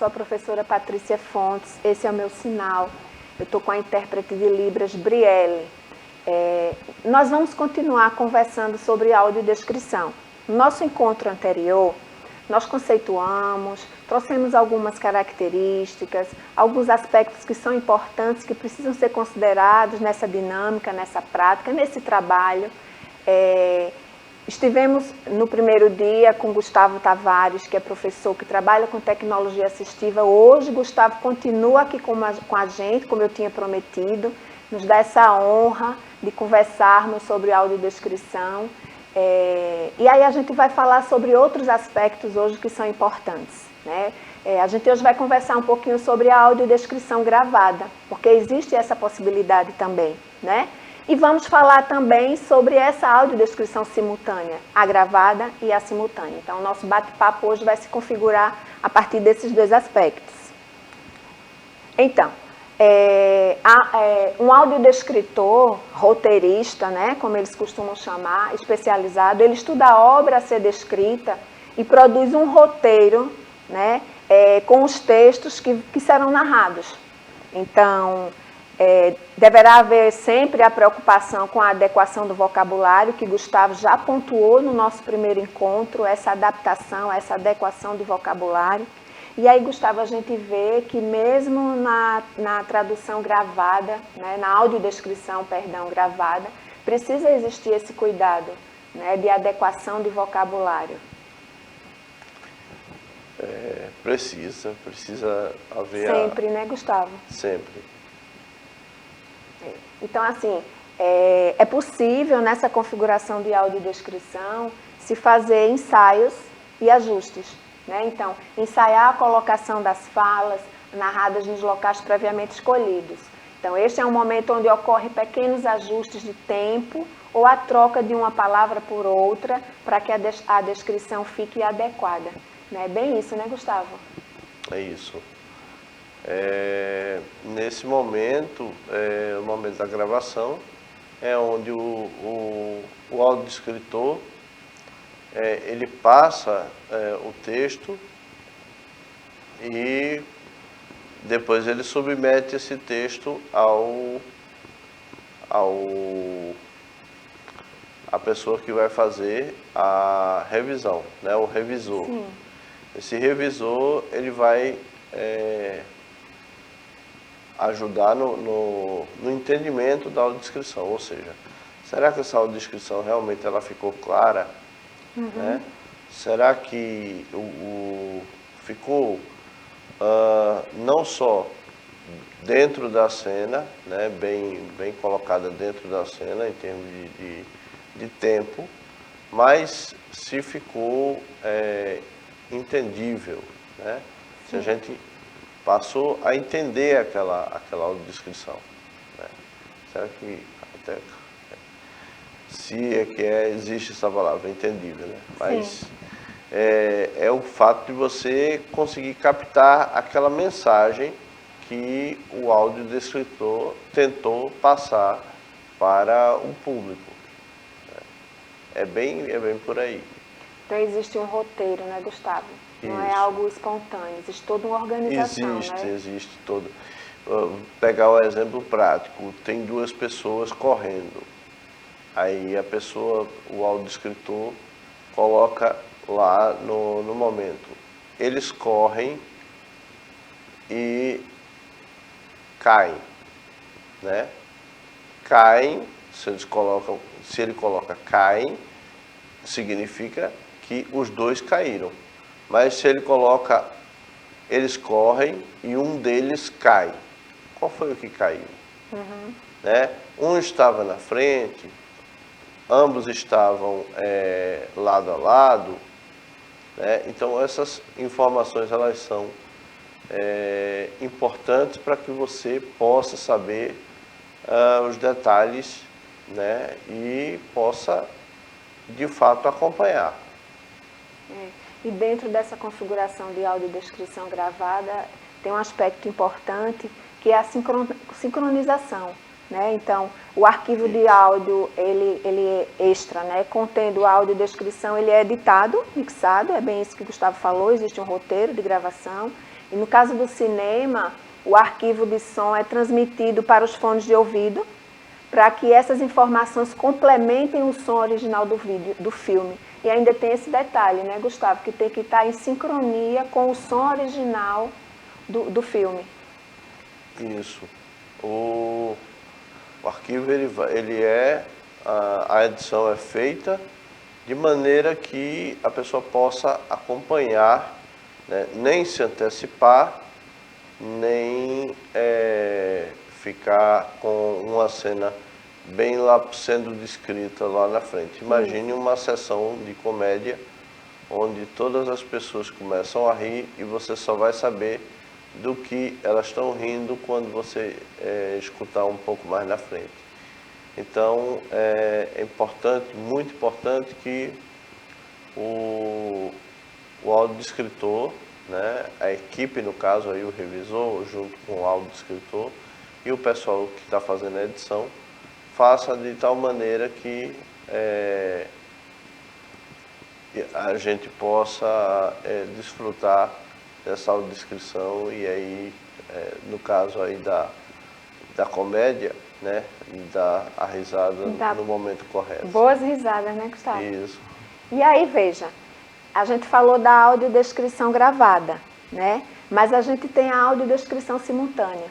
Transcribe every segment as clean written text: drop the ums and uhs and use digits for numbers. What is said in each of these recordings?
a professora Patrícia Fontes, esse é o meu sinal. Eu estou com a intérprete de Libras, Brielle. Nós vamos continuar conversando sobre audiodescrição. No nosso encontro anterior, nós conceituamos, trouxemos algumas características, alguns aspectos que são importantes, que precisam ser considerados nessa dinâmica, nessa prática, nesse trabalho. Estivemos no primeiro dia com Gustavo Tavares, que é professor que trabalha com tecnologia assistiva. Hoje, Gustavo continua aqui com a gente, como eu tinha prometido, nos dá essa honra de conversarmos sobre audiodescrição. E aí a gente vai falar sobre outros aspectos hoje que são importantes, né? A gente hoje vai conversar um pouquinho sobre a audiodescrição gravada, porque existe essa possibilidade também, né? E vamos falar também sobre essa audiodescrição simultânea, a gravada e a simultânea. Então, o nosso bate-papo hoje vai se configurar a partir desses dois aspectos. Então, um audiodescritor, roteirista, né, como eles costumam chamar, especializado, ele estuda a obra a ser descrita e produz um roteiro, né, com os textos que serão narrados. Então, deverá haver sempre a preocupação com a adequação do vocabulário, que Gustavo já pontuou no nosso primeiro encontro, essa adaptação, essa adequação do vocabulário. E aí, Gustavo, a gente vê que mesmo na tradução gravada, né, na audiodescrição, perdão, gravada, precisa existir esse cuidado, né, de adequação de vocabulário. Precisa haver... Sempre, né, Gustavo? Sempre. Então, assim, é possível nessa configuração de audiodescrição se fazer ensaios e ajustes, né? Então, ensaiar a colocação das falas narradas nos locais previamente escolhidos. Então, este é um momento onde ocorrem pequenos ajustes de tempo ou a troca de uma palavra por outra para que a descrição fique adequada. É bem isso, né, Gustavo? É isso. Nesse momento, o momento da gravação, é onde o audiodescritor ele passa o texto e depois ele submete esse texto a pessoa que vai fazer a revisão, né, o revisor. Sim. Esse revisor ele vai ajudar no entendimento da audiodescrição, ou seja, será que essa audiodescrição realmente ela ficou clara? Uhum. Né? Será que ficou não só dentro da cena, né, bem colocada dentro da cena em termos de tempo, mas se ficou entendível, né? Se a gente passou a entender aquela audiodescrição, né? Será que até existe essa palavra, entendível, né? Mas é o fato de você conseguir captar aquela mensagem que o audiodescritor tentou passar para o público. É bem por aí. Então existe um roteiro, né, Gustavo? Não Isso. é algo espontâneo, existe toda uma organização, né? Existe todo. Vou pegar o exemplo prático, tem duas pessoas correndo. Aí o audiodescritor coloca lá no momento. Eles correm e caem, né? Caem, se ele coloca caem, significa que os dois caíram. Mas se ele coloca eles correm e um deles cai, qual foi o que caiu? Uhum. Né? Um estava na frente, ambos estavam lado a lado, né? Então essas informações elas são importantes para que você possa saber os detalhes, né? E possa de fato acompanhar. E dentro dessa configuração de audiodescrição gravada tem um aspecto importante que é a sincronização, né? Então, o arquivo de áudio, ele é extra, né? Contendo a audiodescrição, ele é editado, mixado, é bem isso que o Gustavo falou, existe um roteiro de gravação, E no caso do cinema, o arquivo de som é transmitido para os fones de ouvido, para que essas informações complementem o som original do vídeo, do filme. E ainda tem esse detalhe, né, Gustavo, que tem que estar em sincronia com o som original do filme. Isso. O arquivo, a edição é feita de maneira que a pessoa possa acompanhar, né, nem se antecipar, nem ficar com uma cena bem lá sendo descrita lá na frente. Imagine uma sessão de comédia onde todas as pessoas começam a rir e você só vai saber do que elas estão rindo quando você escutar um pouco mais na frente. Então é importante, muito importante, que o audiodescritor, né, a equipe, no caso aí o revisor, junto com o audiodescritor e o pessoal que está fazendo a edição, faça de tal maneira que a gente possa desfrutar dessa audiodescrição e aí, no caso aí da comédia, né, dar a risada no momento correto. Boas risadas, né, Gustavo? Isso. E aí, veja, a gente falou da audiodescrição gravada, né? Mas a gente tem a audiodescrição simultânea.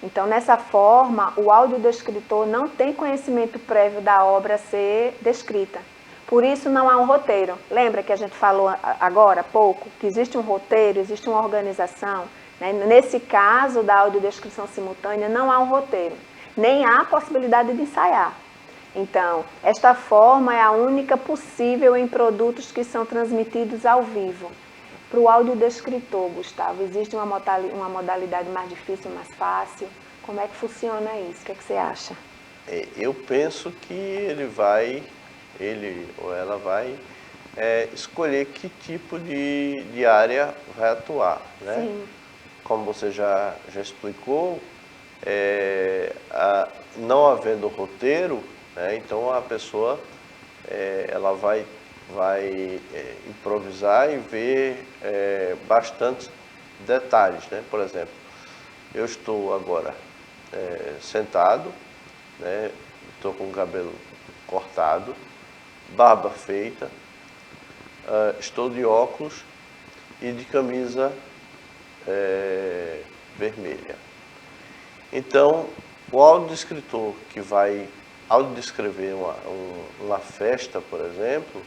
Então, nessa forma, o audiodescritor não tem conhecimento prévio da obra a ser descrita. Por isso, não há um roteiro. Lembra que a gente falou agora há pouco que existe um roteiro, existe uma organização? Né? Nesse caso da audiodescrição simultânea, não há um roteiro, nem há possibilidade de ensaiar. Então, esta forma é a única possível em produtos que são transmitidos ao vivo. Para o audiodescritor, Gustavo, existe uma modalidade mais difícil, mais fácil? Como é que funciona isso? O que é que você acha? Eu penso que ele ou ela vai escolher que tipo de área vai atuar, né? Sim. Como você já explicou, não havendo roteiro, né, então a pessoa ela vai improvisar e ver bastante detalhes, né? Por exemplo, eu estou agora sentado, né, estou com o cabelo cortado, barba feita, estou de óculos e de camisa vermelha. Então, o audiodescritor que vai audiodescrever uma festa, por exemplo,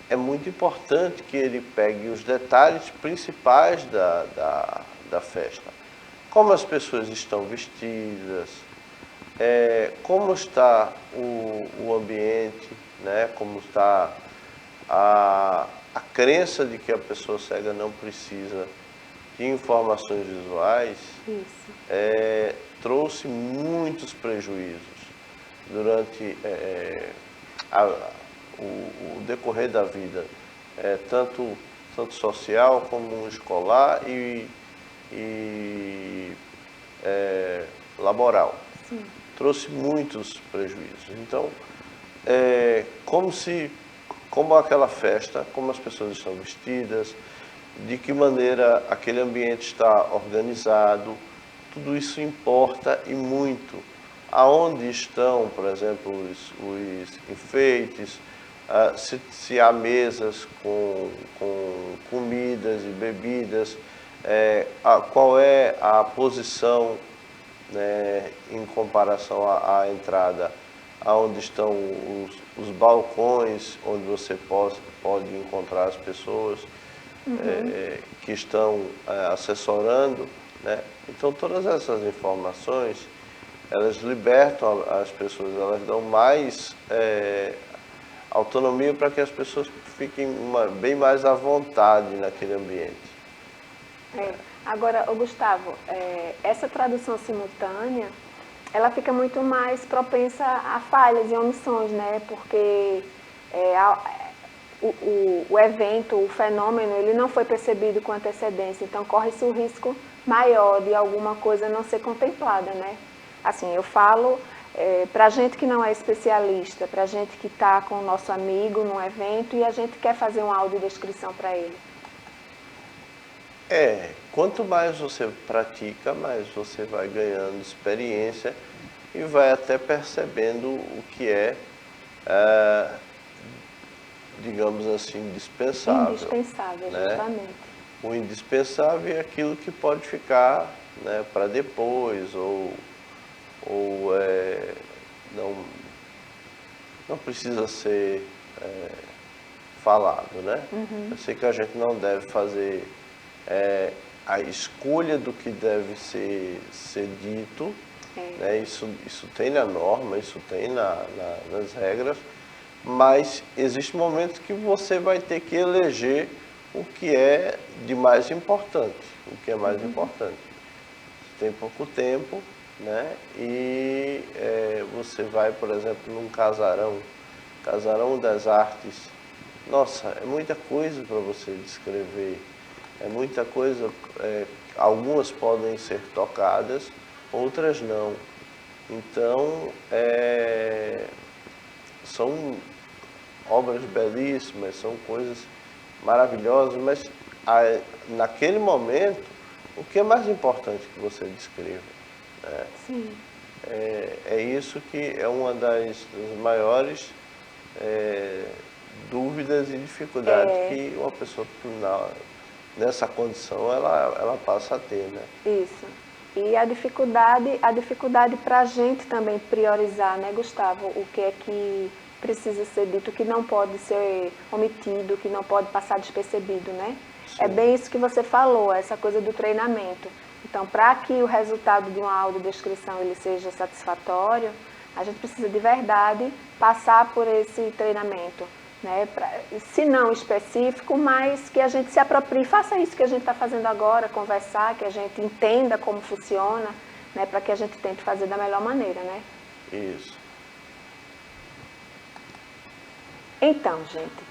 é muito importante que ele pegue os detalhes principais da festa. Como as pessoas estão vestidas, como está o ambiente, né? Como está a crença de que a pessoa cega não precisa de informações visuais. Isso. Trouxe muitos prejuízos durante o decorrer da vida, tanto social como escolar e laboral. Sim. Trouxe muitos prejuízos. Então, como aquela festa, como as pessoas estão vestidas, de que maneira aquele ambiente está organizado, tudo isso importa e muito. Aonde estão, por exemplo, os enfeites, se há mesas com comidas e bebidas, qual é a posição, né, em comparação à entrada, aonde estão os balcões, onde você pode encontrar as pessoas que estão assessorando, né? Então, todas essas informações, elas libertam as pessoas, elas dão mais autonomia para que as pessoas fiquem bem mais à vontade naquele ambiente. Agora, Gustavo, essa tradução simultânea, ela fica muito mais propensa a falhas e omissões, né? Porque o evento, o fenômeno, ele não foi percebido com antecedência, então corre-se o risco maior de alguma coisa não ser contemplada, né? Assim, eu falo para gente que não é especialista, para gente que está com o nosso amigo num evento e a gente quer fazer uma audiodescrição para ele. quanto mais você pratica, mais você vai ganhando experiência e vai até percebendo o que é, digamos assim, indispensável. Indispensável, né? justamente. O indispensável é aquilo que pode ficar, né, para depois, ou não precisa ser falado, né? Eu sei que a gente não deve fazer a escolha do que deve ser dito, né? Isso tem na norma, isso tem nas regras, mas existe momentos que você vai ter que eleger o que é de mais importante, o que é mais importante. Tem pouco tempo, né? E você vai, por exemplo, num casarão das artes. Nossa, é muita coisa para você descrever, é muita coisa, algumas podem ser tocadas, outras não. Então, são obras belíssimas, são coisas maravilhosas, mas naquele momento, o que é mais importante que você descreva? Né? Sim. É isso que é uma das maiores dúvidas e dificuldades que uma pessoa nessa condição ela passa a ter, né? Isso. E a dificuldade para a gente também priorizar, né, Gustavo, o que é que precisa ser dito, o que não pode ser omitido, o que não pode passar despercebido, né? Sim. É bem isso que você falou, essa coisa do treinamento. Então, para que o resultado de uma audiodescrição ele seja satisfatório, a gente precisa de verdade passar por esse treinamento, né? Se não específico, mas que a gente se aproprie, faça isso que a gente está fazendo agora, conversar, que a gente entenda como funciona, né? Para que a gente tente fazer da melhor maneira, né? Isso. Então, gente,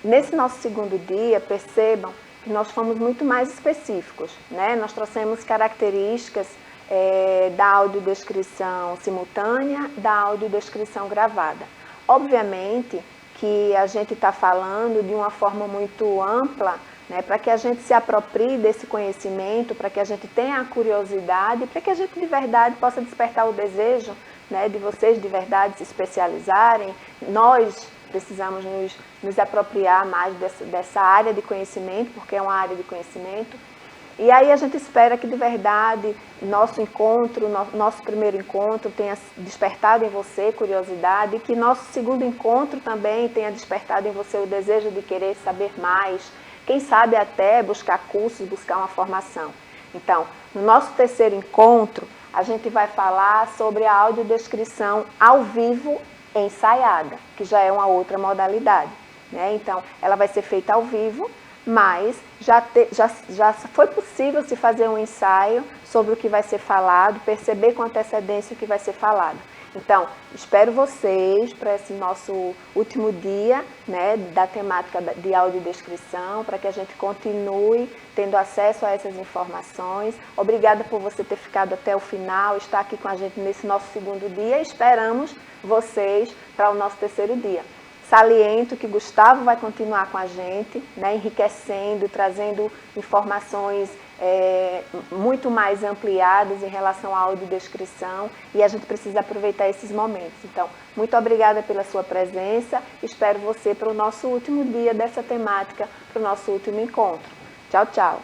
nesse nosso segundo dia, percebam que nós fomos muito mais específicos, né? Nós trouxemos características da audiodescrição simultânea, da audiodescrição gravada. Obviamente que a gente está falando de uma forma muito ampla, né, para que a gente se aproprie desse conhecimento, para que a gente tenha a curiosidade, para que a gente de verdade possa despertar o desejo, né, de vocês de verdade se especializarem. Nós precisamos nos apropriar mais dessa área de conhecimento, porque é uma área de conhecimento. E aí a gente espera que de verdade nosso encontro, nosso primeiro encontro tenha despertado em você curiosidade e que nosso segundo encontro também tenha despertado em você o desejo de querer saber mais, quem sabe até buscar cursos, buscar uma formação. Então, no nosso terceiro encontro, a gente vai falar sobre a audiodescrição ao vivo ensaiada, que já é uma outra modalidade, né? Então, ela vai ser feita ao vivo, mas já foi possível se fazer um ensaio sobre o que vai ser falado, perceber com antecedência o que vai ser falado. Então, espero vocês para esse nosso último dia, né, da temática de audiodescrição, para que a gente continue tendo acesso a essas informações. Obrigada por você ter ficado até o final, estar aqui com a gente nesse nosso segundo dia. Esperamos vocês para o nosso terceiro dia. Saliento que Gustavo vai continuar com a gente, né, enriquecendo, trazendo informações muito mais ampliadas em relação à audiodescrição, e a gente precisa aproveitar esses momentos. Então, muito obrigada pela sua presença, espero você para o nosso último dia dessa temática, para o nosso último encontro. Tchau, tchau!